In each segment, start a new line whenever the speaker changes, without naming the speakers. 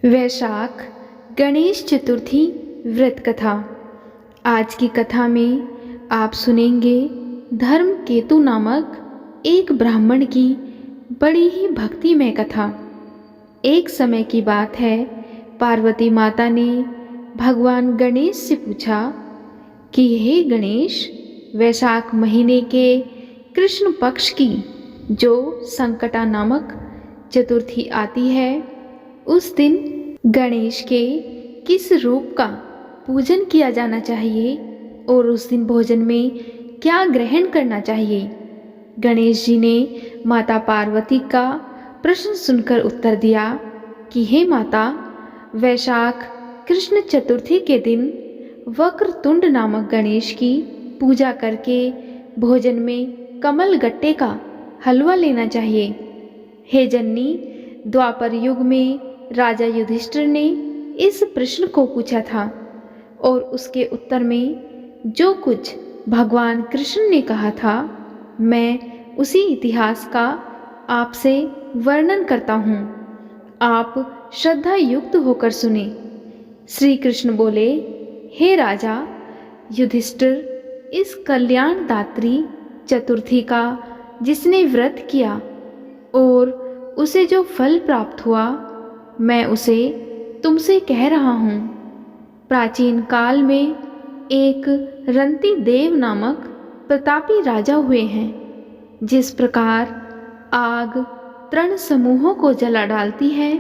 वैशाख गणेश चतुर्थी व्रत कथा। आज की कथा में आप सुनेंगे धर्म केतु नामक एक ब्राह्मण की बड़ी ही भक्तिमय कथा। एक समय की बात है, पार्वती माता ने भगवान गणेश से पूछा कि हे गणेश, वैशाख महीने के कृष्ण पक्ष की जो संकटा नामक चतुर्थी आती है, उस दिन गणेश के किस रूप का पूजन किया जाना चाहिए और उस दिन भोजन में क्या ग्रहण करना चाहिए। गणेश जी ने माता पार्वती का प्रश्न सुनकर उत्तर दिया कि हे माता, वैशाख कृष्ण चतुर्थी के दिन वक्रतुंड नामक गणेश की पूजा करके भोजन में कमल गट्टे का हलवा लेना चाहिए। हे जननी, द्वापर युग में राजा युधिष्ठिर ने इस प्रश्न को पूछा था और उसके उत्तर में जो कुछ भगवान कृष्ण ने कहा था, मैं उसी इतिहास का आपसे वर्णन करता हूँ। आप श्रद्धा युक्त होकर सुने। श्री कृष्ण बोले, हे राजा युधिष्ठिर, इस कल्याणदात्री चतुर्थी का जिसने व्रत किया और उसे जो फल प्राप्त हुआ, मैं उसे तुमसे कह रहा हूँ। प्राचीन काल में एक रंती देव नामक प्रतापी राजा हुए हैं। जिस प्रकार आग तृण समूहों को जला डालती है,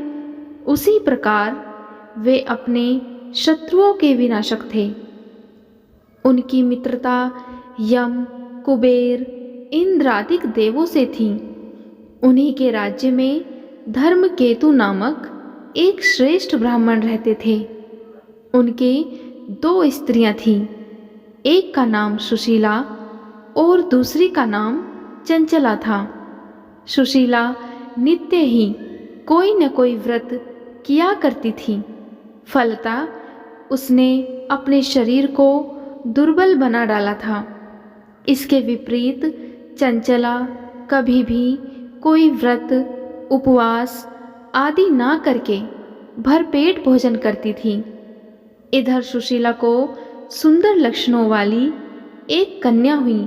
उसी प्रकार वे अपने शत्रुओं के विनाशक थे। उनकी मित्रता यम, कुबेर, इंद्रादिक देवों से थी। उन्हीं के राज्य में धर्म केतु नामक एक श्रेष्ठ ब्राह्मण रहते थे। उनके 2 स्त्रियां थीं। एक का नाम सुशीला और दूसरी का नाम चंचला था। सुशीला नित्य ही कोई न कोई व्रत किया करती थी। फलतः उसने अपने शरीर को दुर्बल बना डाला था। इसके विपरीत चंचला कभी भी कोई व्रत, उपवास आदि ना करके भरपेट भोजन करती थी। इधर सुशीला को सुंदर लक्षणों वाली एक कन्या हुई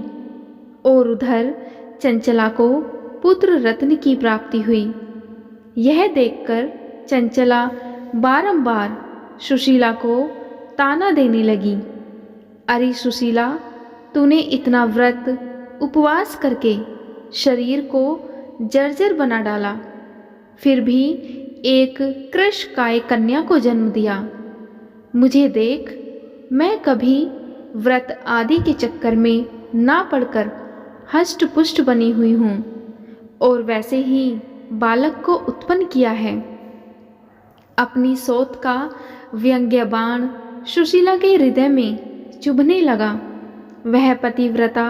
और उधर चंचला को पुत्र रत्न की प्राप्ति हुई। यह देखकर चंचला बारंबार सुशीला को ताना देने लगी, अरे सुशीला, तूने इतना व्रत उपवास करके शरीर को जर्जर बना डाला, फिर भी एक कृशकाय कन्या को जन्म दिया। मुझे देख, मैं कभी व्रत आदि के चक्कर में ना पड़कर हष्ट पुष्ट बनी हुई हूँ और वैसे ही बालक को उत्पन्न किया है। अपनी सोत का व्यंग्य बाण सुशीला के हृदय में चुभने लगा। वह पतिव्रता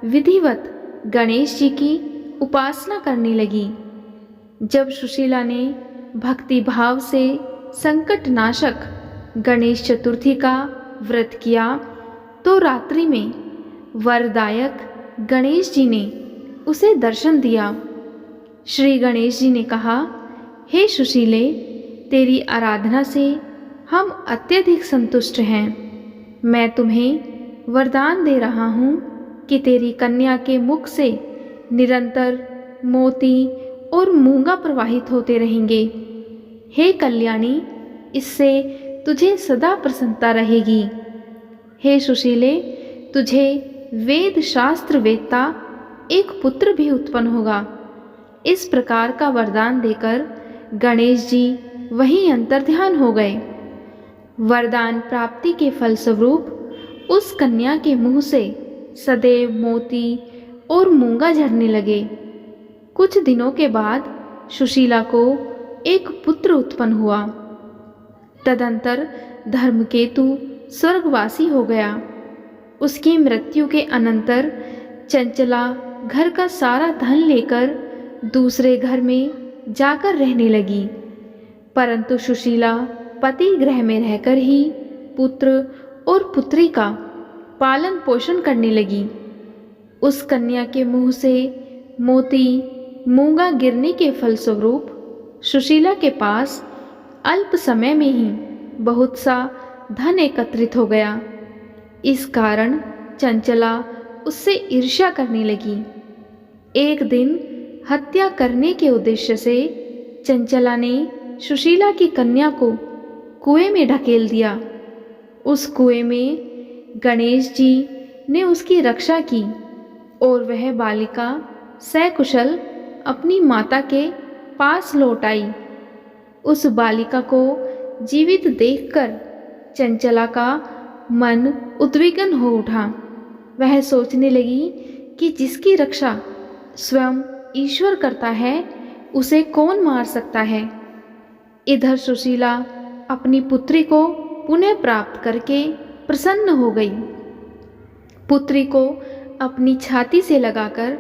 विधिवत गणेश जी की उपासना करने लगी। जब सुशीला ने भक्ति भाव से संकट नाशक गणेश चतुर्थी का व्रत किया तो रात्रि में वरदायक गणेश जी ने उसे दर्शन दिया। श्री गणेश जी ने कहा, हे सुशीले, तेरी आराधना से हम अत्यधिक संतुष्ट हैं। मैं तुम्हें वरदान दे रहा हूँ कि तेरी कन्या के मुख से निरंतर मोती और मूंगा प्रवाहित होते रहेंगे। हे कल्याणी, इससे तुझे सदा प्रसन्नता रहेगी। हे सुशीले, तुझे वेद शास्त्र वेत्ता एक पुत्र भी उत्पन्न होगा। इस प्रकार का वरदान देकर गणेश जी वहीं अंतर्ध्यान हो गए। वरदान प्राप्ति के फलस्वरूप उस कन्या के मुंह से सदैव मोती और मूंगा झरने लगे। कुछ दिनों के बाद सुशीला को एक पुत्र उत्पन्न हुआ। तदंतर धर्मकेतु स्वर्गवासी हो गया। उसकी मृत्यु के अनंतर चंचला घर का सारा धन लेकर दूसरे घर में जाकर रहने लगी, परंतु सुशीला पति गृह में रहकर ही पुत्र और पुत्री का पालन पोषण करने लगी। उस कन्या के मुंह से मोती मूंगा गिरने के फलस्वरूप सुशीला के पास अल्प समय में ही बहुत सा धन एकत्रित हो गया। इस कारण चंचला उससे ईर्ष्या करने लगी। एक दिन हत्या करने के उद्देश्य से चंचला ने सुशीला की कन्या को कुएं में ढकेल दिया। उस कुएं में गणेश जी ने उसकी रक्षा की और वह बालिका सकुशल अपनी माता के पास लौट आई। उस बालिका को जीवित देखकर चंचला का मन उद्विग्न हो उठा। वह सोचने लगी कि जिसकी रक्षा स्वयं ईश्वर करता है उसे कौन मार सकता है। इधर सुशीला अपनी पुत्री को पुनः प्राप्त करके प्रसन्न हो गई। पुत्री को अपनी छाती से लगाकर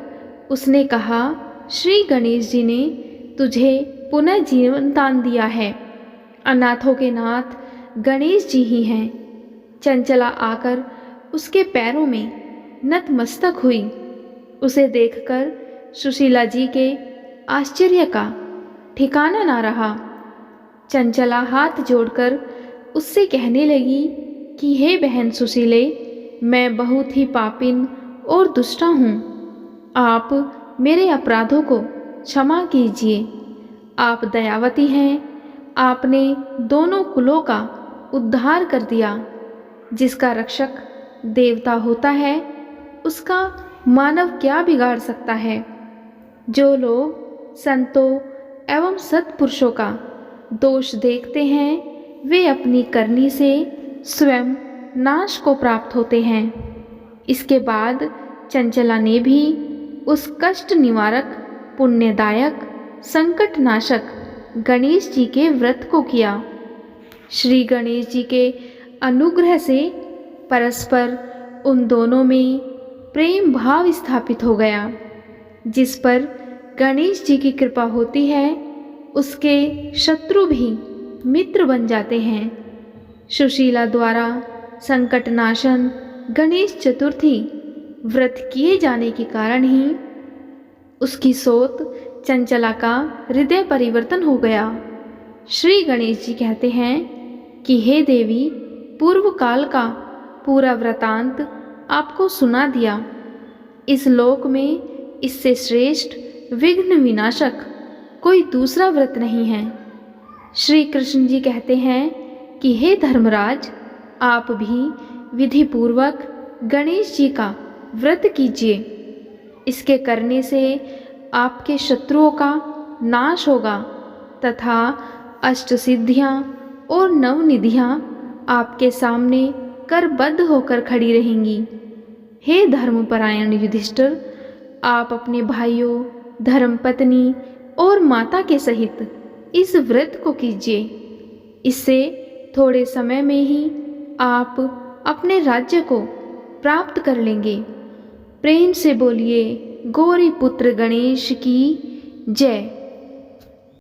उसने कहा, श्री गणेश जी ने तुझे पुनः जीवन दान दिया है। अनाथों के नाथ गणेश जी ही हैं। चंचला आकर उसके पैरों में नतमस्तक हुई। उसे देखकर सुशीला जी के आश्चर्य का ठिकाना ना रहा। चंचला हाथ जोड़कर उससे कहने लगी कि हे बहन सुशीले, मैं बहुत ही पापिन और दुष्टा हूँ। आप मेरे अपराधों को क्षमा कीजिए। आप दयावती हैं। आपने दोनों कुलों का उद्धार कर दिया। जिसका रक्षक देवता होता है उसका मानव क्या बिगाड़ सकता है। जो लोग संतों एवं सत्पुरुषों का दोष देखते हैं वे अपनी करनी से स्वयं नाश को प्राप्त होते हैं। इसके बाद चंचला ने भी उस कष्ट निवारक, पुण्यदायक, संकट नाशक गणेश जी के व्रत को किया। श्री गणेश जी के अनुग्रह से परस्पर उन दोनों में प्रेम भाव स्थापित हो गया। जिस पर गणेश जी की कृपा होती है उसके शत्रु भी मित्र बन जाते हैं। सुशीला द्वारा संकट नाशन गणेश चतुर्थी व्रत किए जाने के कारण ही उसकी सोच चंचला का हृदय परिवर्तन हो गया। श्री गणेश जी कहते हैं कि हे देवी, पूर्व काल का पूरा वृतांत आपको सुना दिया। इस लोक में इससे श्रेष्ठ विघ्न विनाशक कोई दूसरा व्रत नहीं है। श्री कृष्ण जी कहते हैं कि हे धर्मराज, आप भी विधि पूर्वक गणेश जी का व्रत कीजिए। इसके करने से आपके शत्रुओं का नाश होगा तथा अष्ट सिद्धियाँ और नवनिधियाँ आपके सामने करबद्ध होकर खड़ी रहेंगी। हे धर्मपरायण युधिष्ठिर, आप अपने भाइयों, धर्मपत्नी और माता के सहित इस व्रत को कीजिए। इससे थोड़े समय में ही आप अपने राज्य को प्राप्त कर लेंगे। प्रेम से बोलिए गौरी पुत्र गणेश की जय।